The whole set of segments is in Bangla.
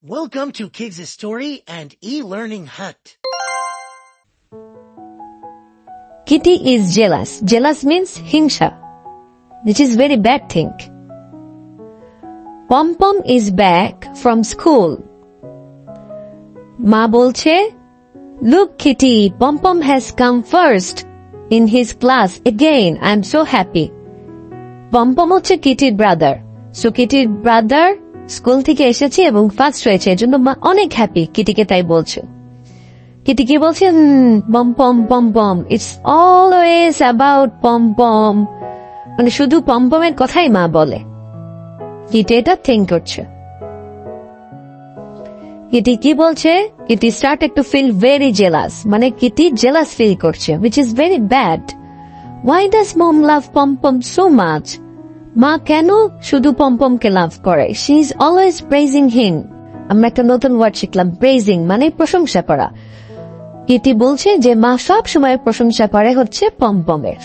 Welcome to Kids' Story and E-Learning Hut. Kitty is jealous. Jealous means hingsha, which is very bad thing. Pom-pom is back from school. Ma bolche, look Kitty, Pom-pom has come first in his class again. I'm so happy. Pom-pom হচ্ছে Kittyর brother. So Kittyর brother স্কুল থেকে এসেছে এবং ফার্স্ট হয়েছে, এজন্য মা অনেক হ্যাপি। কিটিকে তাই বলছে। কিটি কি বলছে? পম পম পম পম, ইটস অলওয়েজ অ্যাবাউট পম পম, মানে শুধু পম পমের কথাই মা বলে। কিটি এটা থিঙ্ক করছে। কিটি কি বলছে? Kitty started to feel very jealous, মানে কিটি জেলাস ফিল করছে, which is very bad. Why does mom love pom pom so much? মা কেন শুধু পমপমকে লাভ করে? শি ইজ অলওয়েজ প্রেজিং হিম। আমরা একটা নতুন ওয়ার্ড শিখলাম, প্রেজিং মানে প্রশংসা করা। কিটি বলছে যে মা সব সময় প্রশংসা করে হচ্ছে পমপমের।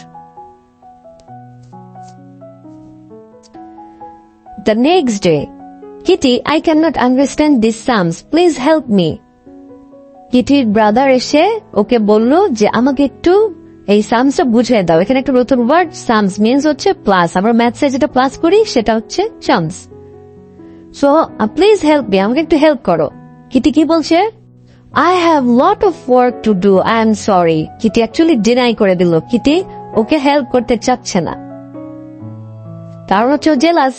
The next day, Kitty, I can not understand this sums, please help me. কিটির ব্রাদার এসে ওকে বলল যে আমাকে একটু এই সামসটা বুঝিয়ে দাও। এখানে একটা নতুন ওয়ার্ড, সামস মিনস হচ্ছে প্লাস। আমরা ম্যাথসে যেটা প্লাস করি সেটা হচ্ছে sums. So please help me, আমাকে একটু হেল্প করো। কিটি কি বলছে? I have lot of work to do, I am sorry. Kitty actually deny করে দিল, কিটি ওকে হেল্প করতে চাচ্ছে না, কারণ হচ্ছে jealous.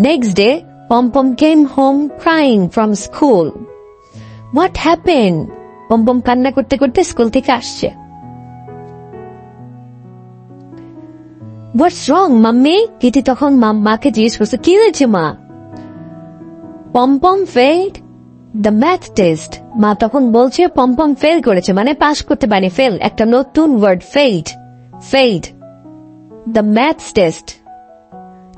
Next day, pompom came home crying from school. What happen? Pompom কান্না করতে করতে স্কুল থেকে আসছে। What's wrong, mommy? কিটি তখন মাকে জিজ্ঞেস করছে, কি হয়েছে মা? Pompom failed the math test. মা তখন বলছে পমপম ফেল করেছে, মানে পাস করতে পারেনি। ফেল একটা নতুন word, failed the math test.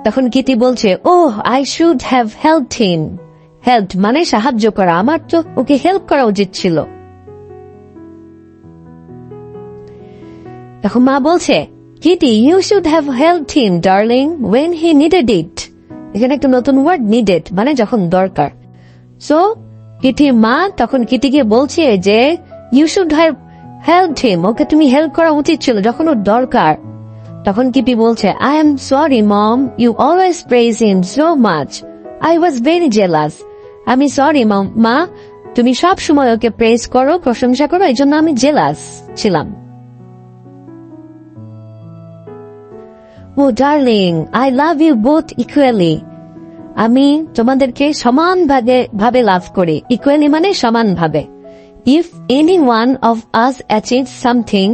তখন কিটি বলছে, oh, I should have helped him. Helped মানে সাহায্য করা, আমার তো ওকে হেল্প করা উচিত ছিল। তখন মা বলছে, Kitty, you should have helped him, darling, when he needed it. এখানে একটা নতুন ওয়ার্ড, needed, মানে যখন দরকার। সো কিটির মা তখন কিটিকে বলছে যে you should have helped him, ওকে তুমি হেল্প করা উচিত ছিল যখন ওর দরকার। তখন কিটি বলছে, I am sorry mom, you always praise him so much. I was very jealous. আমি সরি মা, তুমি সব সময় ওকে প্রেজ করো, প্রশংসা করো, এই জন্য আমি জেলাস ছিলাম। Oh darling, I love you both equally. আমি তোমাদেরকে সমান ভাবে লাভ করি। Equally মানে সমান ভাবে। If any one of us achieves something,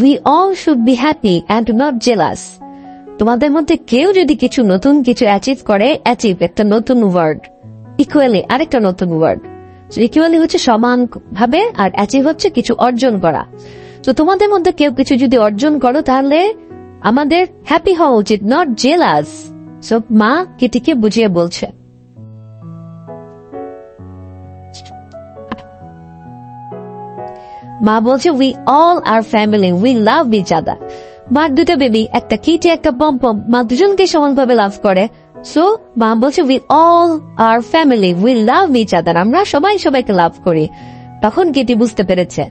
we all should be happy and not jealous. তোমাদের মধ্যে কেউ যদি কিছু নতুন কিছু অ্যাচিভ করে, অ্যাচিভ একটা নতুন ওয়ার্ড, ইকুয়ালি আরেকটা নতুন ওয়ার্ড। ইকুয়ালি হচ্ছে সমান ভাবে, আর অ্যাচিভ হচ্ছে কিছু অর্জন করা। তো তোমাদের মধ্যে কেউ কিছু যদি অর্জন করো তাহলে আমাদের হ্যাপি হওয়া উচিত, নট জেলাস। সো মা কিটিকে বুঝিয়ে বলছে। মা বলছে, we all are family, we love each other. মার দুটো বেবি, একটা কিটি একটা পমপম, মা দুজনকে সমানভাবে লাভ করে। সো মা বলছে, we all are family, we love each other, আমরা সবাই সবাইকে লাভ করি। তখন কিটি বুঝতে পেরেছে,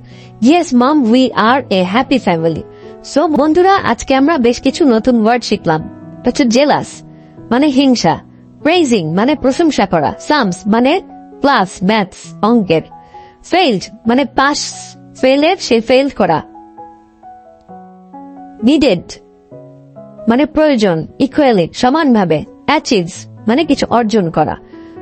yes mom, we are a happy family. So বন্ধুরা, আজকে আমরা বেশ কিছু নতুন ওয়ার্ড শিখলাম। হচ্ছে জেলাস মানে হিংসা, প্রেজিং মানে প্রশংসা করা, সামস মানে প্লাস ম্যাথস অঙ্কের, ফেইলড মানে পাস ফেলের সে ফেল করা, নিডেড মানে প্রয়োজন, ইকুয়ালি সমানভাবে, অ্যাচিভস মানে কিছু অর্জন করা।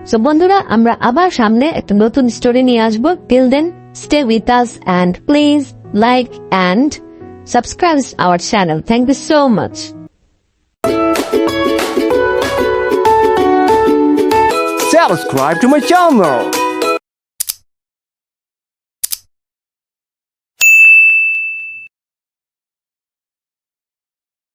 সো বন্ধুরা, আমরা আবার সামনে একটা নতুন স্টোরি নিয়ে আসবো। Till then, stay with us and please like and subscribe our channel. Thank you so much. Subscribe to my channel.